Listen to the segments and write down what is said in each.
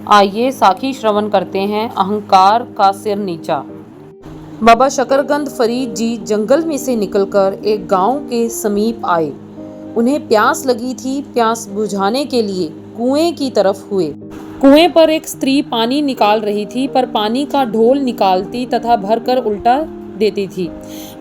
आइए साखी श्रवण करते हैं अहंकार का सिर नीचा। बाबा शकरकंद फरीद जी जंगल में से निकलकर एक गांव के समीप आए। उन्हें प्यास लगी थी। प्यास बुझाने के लिए कुएं की तरफ हुए। कुएं पर एक स्त्री पानी निकाल रही थी, पर पानी का ढोल निकालती तथा भरकर उल्टा देती थी।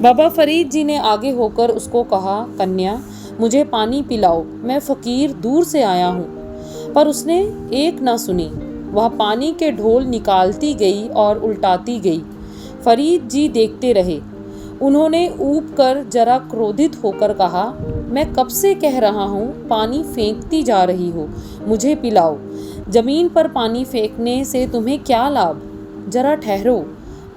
बाबा फरीद जी ने आगे होकर उसको कहा, कन्या, मुझे पानी पिलाओ, मैं फकीर दूर से आया हूँ। पर उसने एक न सुनी। वह पानी के ढोल निकालती गई और उल्टाती गई। फरीद जी देखते रहे। उन्होंने ऊब कर जरा क्रोधित होकर कहा, मैं कब से कह रहा हूँ, पानी फेंकती जा रही हो, मुझे पिलाओ। जमीन पर पानी फेंकने से तुम्हें क्या लाभ? जरा ठहरो,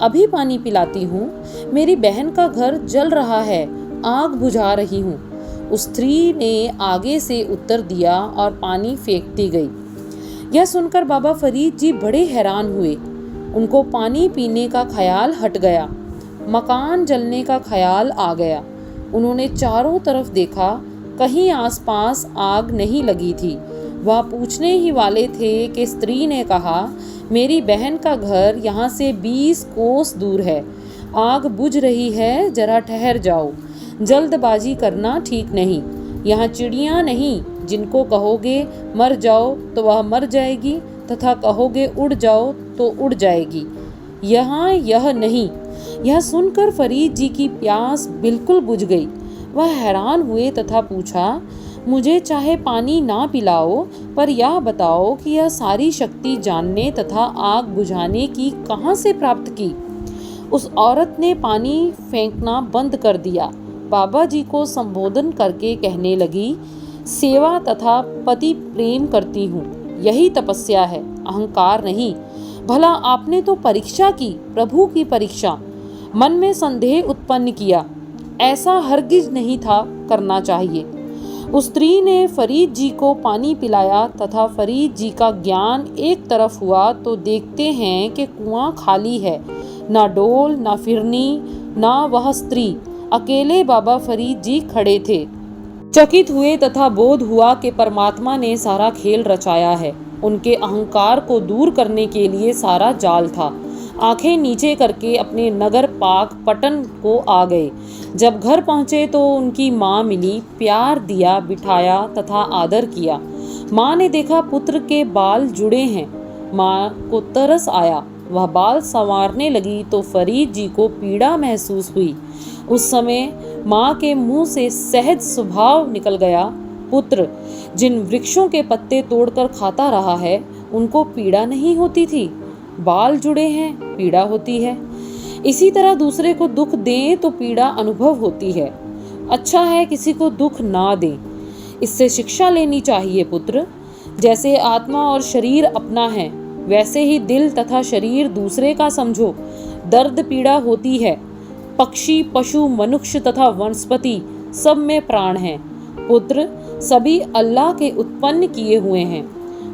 अभी पानी पिलाती हूँ। मेरी बहन का घर जल रहा है, आग बुझा रही हूँ। उस स्त्री ने आगे से उत्तर दिया और पानी फेंकती गई। यह सुनकर बाबा फरीद जी बड़े हैरान हुए। उनको पानी पीने का ख्याल हट गया। मकान जलने का ख्याल आ गया। उन्होंने चारों तरफ देखा, कहीं आसपास आग नहीं लगी थी। वह पूछने ही वाले थे कि स्त्री ने कहा, मेरी बहन का घर यहाँ से 20 कोस दूर है। आग बुझ रही है, जरा ठहर जाओ। जल्दबाजी करना ठीक नहीं। यहाँ चिड़ियाँ नहीं, जिनको कहोगे मर जाओ तो वह मर जाएगी, तथा कहोगे उड़ जाओ तो उड़ जाएगी। यहाँ यह नहीं। यह सुनकर फरीद जी की प्यास बिल्कुल बुझ गई। वह हैरान हुए तथा पूछा, मुझे चाहे पानी ना पिलाओ, पर यह बताओ कि यह सारी शक्ति जानने तथा आग बुझाने की कहाँ से प्राप्त की? उस औरत ने पानी फेंकना बंद कर दिया। बाबा जी को संबोधन करके कहने लगी, सेवा तथा पति प्रेम करती हूँ, यही तपस्या है, अहंकार नहीं। भला आपने तो परीक्षा की, प्रभु की परीक्षा। मन में संदेह उत्पन्न किया। ऐसा हरगिज नहीं था करना चाहिए। उस स्त्री ने फरीद जी को पानी पिलाया तथा फरीद जी का ज्ञान एक तरफ हुआ तो देखते हैं कि कुआं खाली है। ना डोल, ना फिरनी, ना वह स्त्री। अकेले बाबा फरीद जी खड़े थे। चकित हुए तथा बोध हुआ कि परमात्मा ने सारा खेल रचाया है। उनके अहंकार को दूर करने के लिए सारा जाल था। आंखें नीचे करके अपने नगर पाक पटन को आ गए। जब घर पहुँचे तो उनकी माँ मिली, प्यार दिया, बिठाया तथा आदर किया। माँ ने देखा पुत्र के बाल जुड़े हैं। माँ को तरस आया। वह बाल संवारने लगी तो फरीद जी को पीड़ा महसूस हुई। उस समय माँ के मुंह से सहज स्वभाव निकल गया, पुत्र जिन वृक्षों के पत्ते तोड़कर खाता रहा है, उनको पीड़ा नहीं होती थी। बाल जुड़े हैं, पीड़ा होती है। इसी तरह दूसरे को दुख दें तो पीड़ा अनुभव होती है। अच्छा है किसी को दुख ना दें। इससे शिक्षा लेनी चाहिए पुत्र। जैसे आत्मा और शरीर अपना है, वैसे ही दिल तथा शरीर दूसरे का समझो। दर्द पीड़ा होती है। पक्षी, पशु, मनुष्य तथा वनस्पति सब में प्राण है। पुत्र सभी अल्लाह के उत्पन्न किए हुए हैं।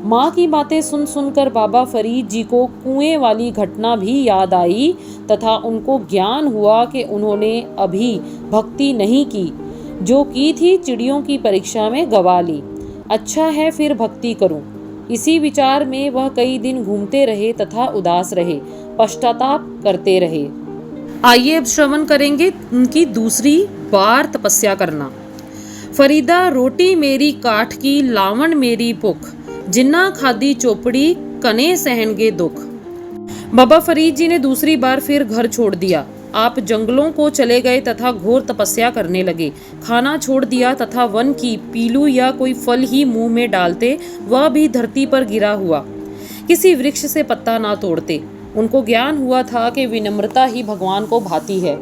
माँ की बातें सुन सुनकर बाबा फरीद जी को कुएं वाली घटना भी याद आई तथा उनको ज्ञान हुआ कि उन्होंने अभी भक्ति नहीं की, जो की थी चिड़ियों की परीक्षा में गवा ली। अच्छा है फिर भक्ति करूं। इसी विचार में वह कई दिन घूमते रहे तथा उदास रहे, पश्चाताप करते रहे। आइए अब श्रवण करेंगे उनकी दूसरी बार तपस्या करना। फरीदा रोटी मेरी काठ की, लावण मेरी भुख, जिन्ना खादी चोपड़ी, कने सहनगे दुख। बाबा फरीद जी ने दूसरी बार फिर घर छोड़ दिया। आप जंगलों को चले गए तथा घोर तपस्या करने लगे। खाना छोड़ दिया तथा वन की पीलू या कोई फल ही मुंह में डालते, वह भी धरती पर गिरा हुआ। किसी वृक्ष से पत्ता ना तोड़ते। उनको ज्ञान हुआ था कि विनम्रता ही भगवान को भाती है।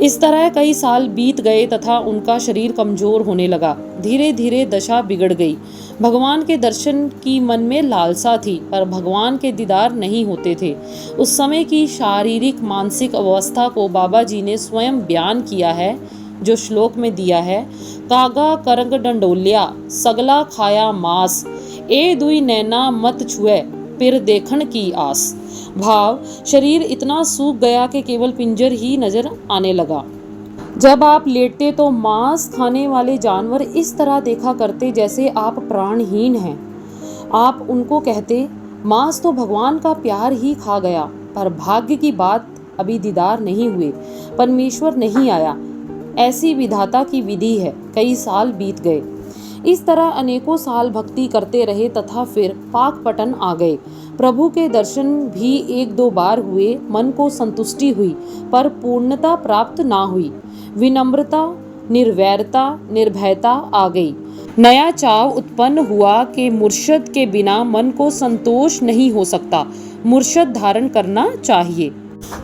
इस तरह कई साल बीत गए तथा उनका शरीर कमजोर होने लगा। धीरे धीरे दशा बिगड़ गई। भगवान के दर्शन की मन में लालसा थी, पर भगवान के दीदार नहीं होते थे। उस समय की शारीरिक मानसिक अवस्था को बाबा जी ने स्वयं बयान किया है, जो श्लोक में दिया है, कागा करंग डंडोलिया, सगला खाया मांस, ए दुई नैना मत छुए, फिर देखण की आस। भाव शरीर इतना सूख गया कि केवल पिंजर ही नजर आने लगा। जब आप लेटते तो मांस खाने वाले जानवर इस तरह देखा करते जैसे आप प्राणहीन हैं। आप उनको कहते, मांस तो भगवान का प्यार ही खा गया, पर भाग्य की बात अभी दीदार नहीं हुए, परमेश्वर नहीं आया। ऐसी विधाता की विधि है। कई साल बीत गए। इस तरह अनेकों साल भक्ति करते रहे तथा फिर पाकपटन आ गए। प्रभु के दर्शन भी एक दो बार हुए। मन को संतुष्टि हुई, पर पूर्णता प्राप्त ना हुई। विनम्रता, निर्वैरता, निर्भयता आ गई। नया चाव उत्पन्न हुआ कि मुर्शद के बिना मन को संतोष नहीं हो सकता, मुर्शद धारण करना चाहिए।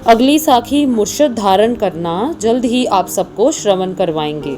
अगली साखी मुर्शद धारण करना जल्द ही आप सबको श्रवण करवाएंगे।